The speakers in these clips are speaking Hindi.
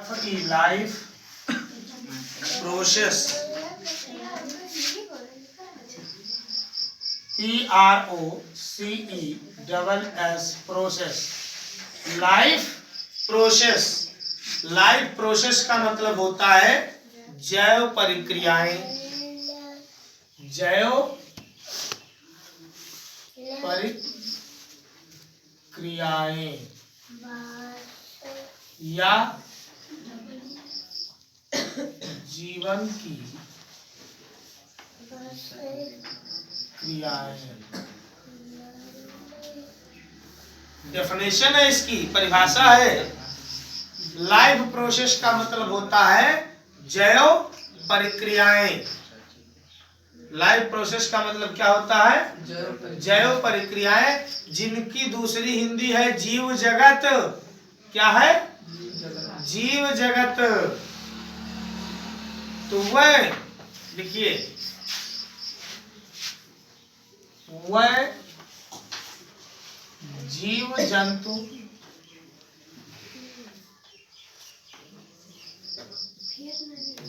Life process PROCESS process. Life process, life process का मतलब होता है जैव प्रक्रियाएं, जैव प्रक्रियाएं या जीवन की क्रियाएं। डेफिनेशन है, इसकी परिभाषा है। लाइफ प्रोसेस का मतलब होता है जैव प्रक्रियाएं। लाइफ प्रोसेस का मतलब क्या होता है? जैव प्रक्रियाएं, जिनकी दूसरी हिंदी है जीव जगत। क्या है? जीव जगत। तो वह लिखिए, वह जीव जंतु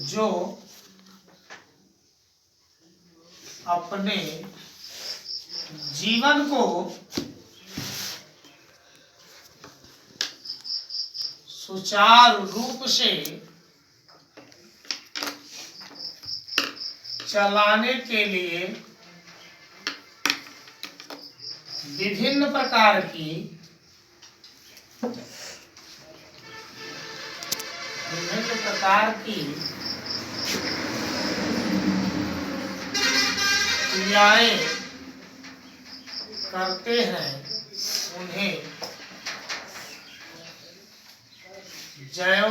जो अपने जीवन को सुचारू रूप से चलाने के लिए विभिन्न प्रकार की क्रियाएं करते हैं, उन्हें जैव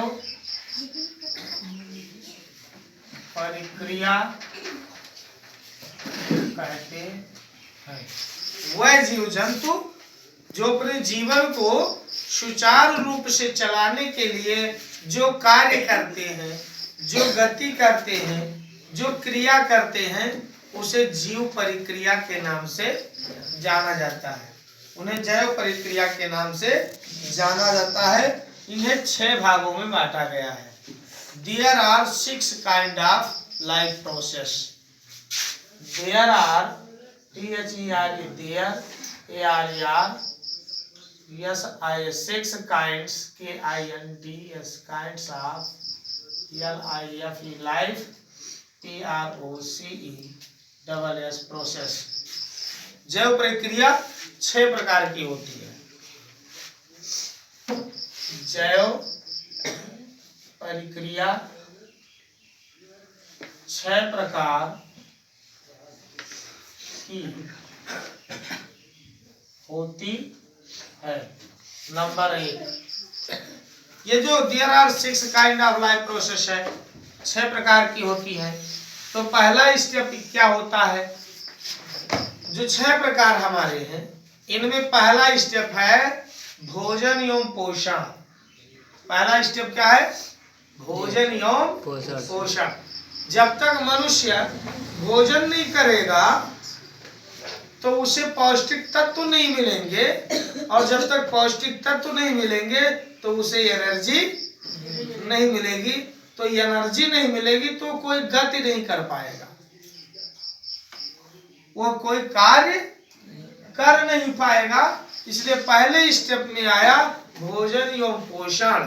प्रक्रिया कहते हैं। वह जीव जंतु जो अपने जीवन को सुचारू रूप से चलाने के लिए जो कार्य करते हैं, जो गति करते हैं, जो क्रिया करते हैं, उसे जीव प्रक्रिया के नाम से जाना जाता है। उन्हें जैव प्रक्रिया के नाम से जाना जाता है। इन्हें 6 भागों में बांटा गया है। There are 6 kind of life process. There are there ARER 6 kinds KINDS kinds of LIFE life PROCESS process. जैव प्रक्रिया 6 प्रकार की होती है। जैव प्रक्रिया 6 प्रकार की होती है। नंबर 1, ये जो there are 6 kind of life process है, 6 प्रकार की होती है। तो पहला स्टेप क्या होता है? जो 6 प्रकार हमारे हैं, इनमें पहला स्टेप है भोजन एवं पोषण। पहला स्टेप क्या है? भोजन एवं पोषण। जब तक मनुष्य भोजन नहीं करेगा तो उसे पौष्टिक तत्व नहीं मिलेंगे, और जब तक पौष्टिक तत्व नहीं मिलेंगे तो उसे एनर्जी नहीं मिलेगी। तो एनर्जी नहीं मिलेगी तो कोई गति नहीं कर पाएगा, वो कोई कार्य कर नहीं पाएगा। इसलिए पहले स्टेप में आया भोजन एवं पोषण।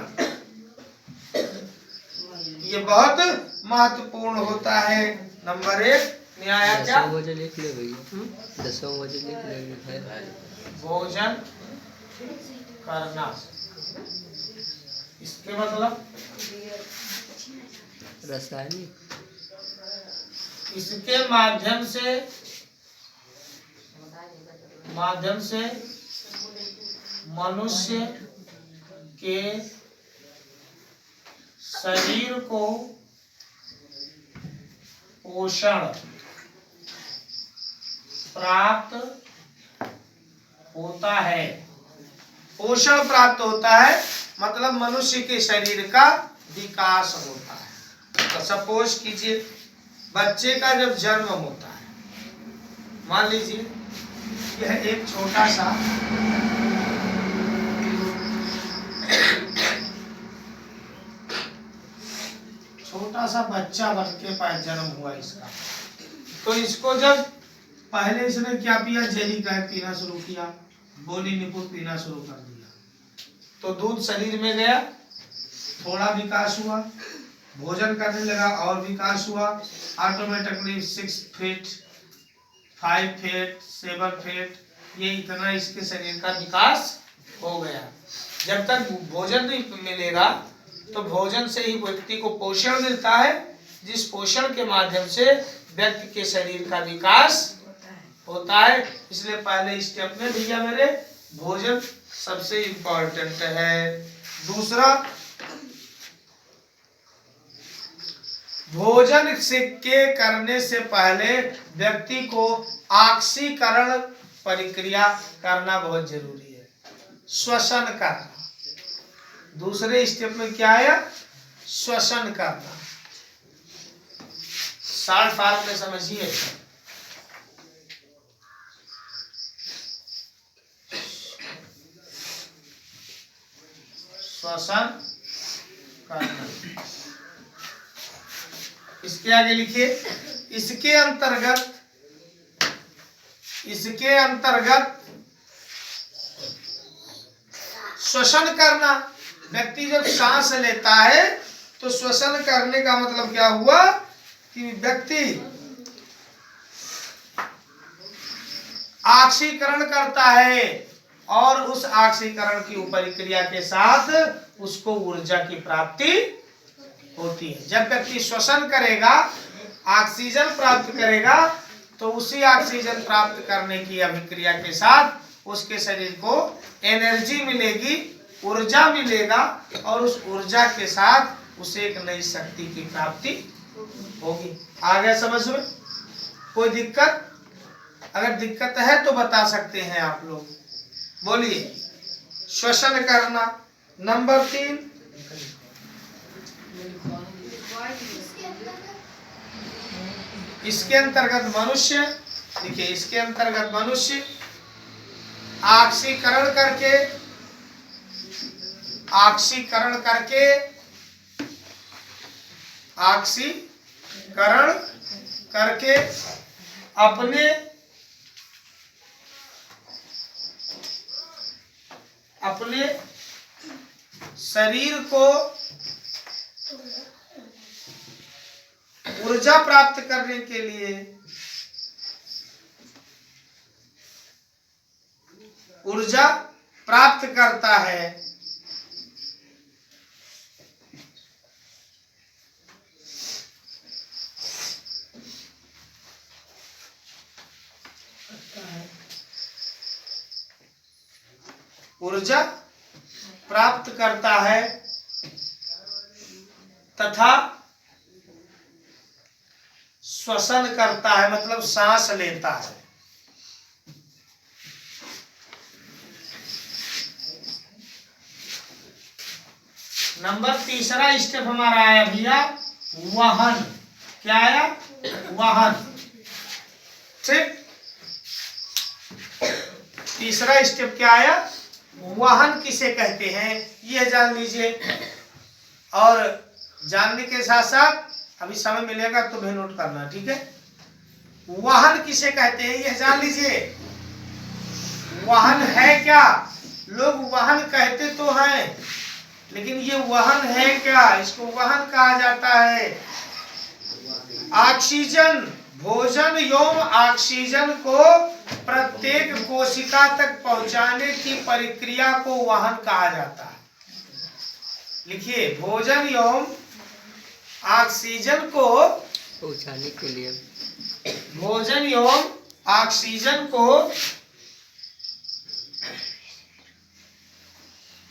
ये बहुत महत्वपूर्ण होता है। नंबर 1 में आया क्या? भोजन लिख ले भैया, 10 लिख ले। भोजन करना, इसके मतलब रासायनिक, इसके माध्यम से मनुष्य के शरीर को पोषण प्राप्त होता है। पोषण प्राप्त होता है मतलब मनुष्य के शरीर का विकास होता है। तो सपोज कीजिए, बच्चे का जब जन्म होता है, मान लीजिए यह एक छोटा सा छोटा सा बच्चा बन के जन्म हुआ इसका। तो इसको जब पहले इसने क्या पिया, जेली का पीना शुरू किया, बोली निपुण पीना शुरू कर दिया, तो दूध शरीर में गया, थोड़ा विकास हुआ, भोजन करने लगा और विकास हुआ, ऑटोमेटिकली 6 फीट 5 फीट 7 फीट ये इतना इसके शरीर का विकास हो गया। जब तक भोजन नहीं मिलेगा तो भोजन से ही व्यक्ति को पोषण मिलता है, जिस पोषण के माध्यम से व्यक्ति के शरीर का विकास होता है। इसलिए पहले स्टेप में भैया मेरे भोजन सबसे इम्पोर्टेंट है। दूसरा, भोजन के करने से पहले व्यक्ति को ऑक्सीकरण प्रक्रिया करना बहुत जरूरी है, श्वसन करना। दूसरे स्टेप में क्या आया, श्वसन करना। शॉर्ट फॉर्म में समझिए, श्वसन करना। इसके आगे लिखिए, इसके अंतर्गत श्वसन करना। व्यक्ति जब सांस लेता है तो श्वसन करने का मतलब क्या हुआ कि व्यक्ति ऑक्सीकरण करता है और उस ऑक्सीकरण की प्रक्रिया के साथ उसको ऊर्जा की प्राप्ति होती है। जब व्यक्ति श्वसन करेगा, ऑक्सीजन प्राप्त करेगा, तो उसी ऑक्सीजन प्राप्त करने की अभिक्रिया के साथ उसके शरीर को एनर्जी मिलेगी, ऊर्जा मिलेगा और उस ऊर्जा के साथ उसे एक नई शक्ति की प्राप्ति होगी। आ गया समझ में? कोई दिक्कत? अगर दिक्कत है तो बता सकते हैं आप लोग, बोलिए। श्वसन करना। नंबर 3, इसके अंतर्गत मनुष्य, देखिए इसके अंतर्गत मनुष्य ऑक्सीकरण करके अपने शरीर को ऊर्जा प्राप्त करने के लिए ऊर्जा प्राप्त करता है। ऊर्जा प्राप्त करता है तथा श्वसन करता है, मतलब सांस लेता है। नंबर 3 स्टेप हमारा आया भैया वहन। क्या आया? वहन। ठीक, 3 स्टेप क्या आया? वहन किसे कहते हैं ये जान लीजिए, और जानने के साथ साथ अभी समय मिलेगा तो भी नोट करना, ठीक है। वहन किसे कहते हैं ये जान लीजिए। वहन है क्या? लोग वहन कहते तो हैं, लेकिन ये वहन है क्या? इसको वहन कहा जाता है। ऑक्सीजन, भोजन एवं ऑक्सीजन को प्रत्येक कोशिका तक पहुंचाने की प्रक्रिया को वहन कहा जाता है। लिखिए, भोजन एवं ऑक्सीजन को पहुंचाने के लिए, भोजन एवं ऑक्सीजन को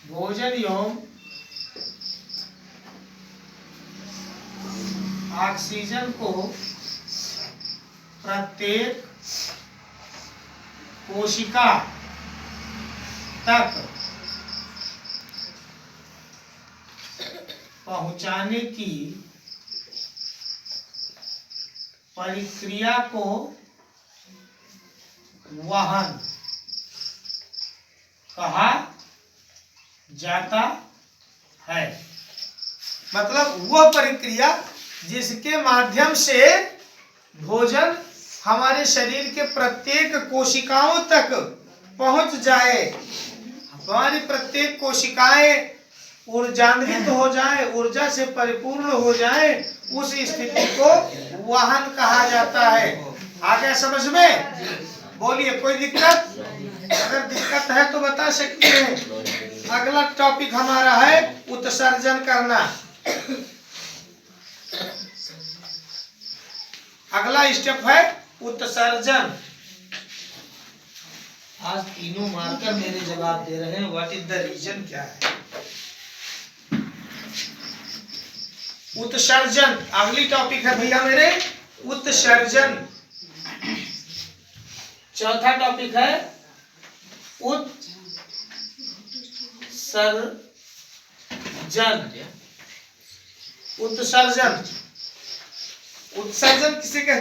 भोजन एवं ऑक्सीजन को प्रत्येक कोशिका तक पहुंचाने की प्रक्रिया को वहन कहा जाता है। मतलब वह प्रक्रिया जिसके माध्यम से भोजन हमारे शरीर के प्रत्येक कोशिकाओं तक पहुंच जाए, हमारी प्रत्येक कोशिकाएं ऊर्जान्वित हो जाए, ऊर्जा से परिपूर्ण हो जाए, उस स्थिति को वाहन कहा जाता है। आ गया समझ में? बोलिए, कोई दिक्कत? अगर दिक्कत है तो बता सकते हैं। अगला टॉपिक हमारा है उत्सर्जन करना। अगला स्टेप है उत्सर्जन। आज तीनों मार्कर मेरे जवाब दे रहे हैं। व्हाट इज द रीजन, क्या है उत्सर्जन? अगली टॉपिक है भैया मेरे उत्सर्जन। चौथा टॉपिक है उत्सर्जन। उत्सर्जन, उत्सर्जन किसे कहते